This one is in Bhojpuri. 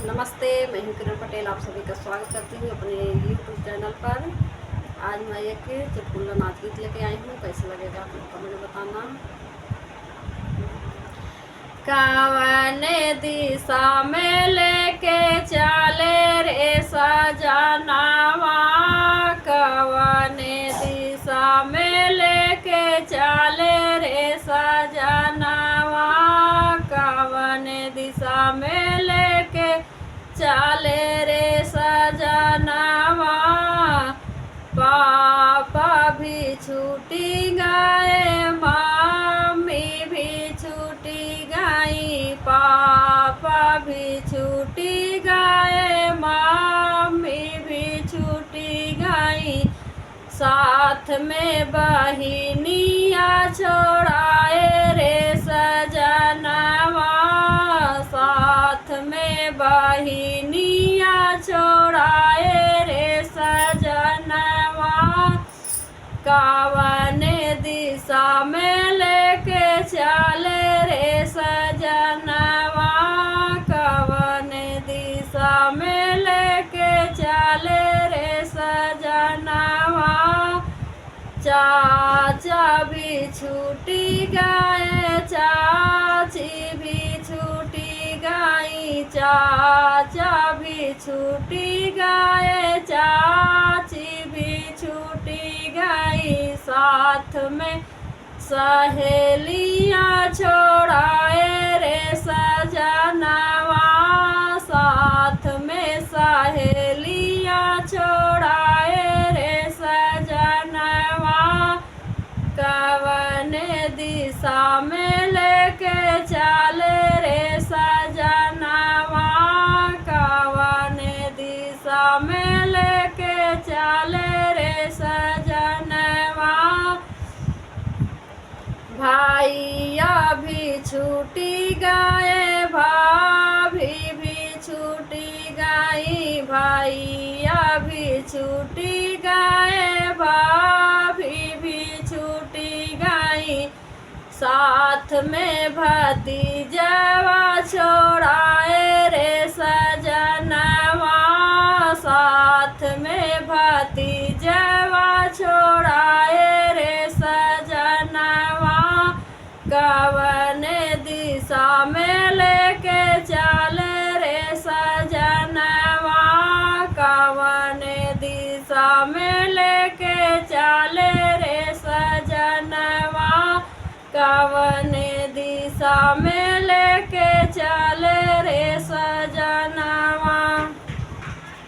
नमस्ते, मैं हूं किरण पटेल। आप सभी का स्वागत करती हूं अपने YouTube चैनल पर। आज मैं एक चुटकुला नाच गीत लेके आई हूं। कैसे लगेगा आप लोग कमेंट में बताना। कवन दिशा में लेके चले रे सजनावा, कवन दिशा में लेके चले रे सजनावा, कवन दिशा में लेके चले रे सजनावा। पापा भी छूटी गए, मम्मी भी छूटी गई, पापा भी छूटी गए, मम्मी भी छूटी गई। साथ में बहिनिया छोड़ाए रे सजनवा, साथ में बहिनिया छोड़ाए रे सजनवा। कवन दिशा में लेके चले रे सजनवा, कवन दिशा में लेके चले रे सजनवा। चाचा भी छूटी गए, चाची भी छूटी गई, चाचा भी छूटी गए, चाची भी छूटी गई। साथ में सहेलियाँ छोड़ाए रे सजनवा, साथ में सहेलियाँ छोड़ाए रे सजनवा। कवन दिशा में लेके चले रे सजनवा, कवन दिशा में लेके चले रे सजनवा। भैया भी छूटी गए, भाभी भी छूटी गई, भैया भी छूटी गए, भाभी भी छूटी गई। साथ में भतीजवा छोड़ाए रे सजनवा, साथ में भतीजवा छोड़ाए रे सजनवा। कवन दिशा में लेके चले रे सजनवा, कवन दिशा में लेके चले रे सजनवा, कवन दिशा में लेके चले रे सजनवा।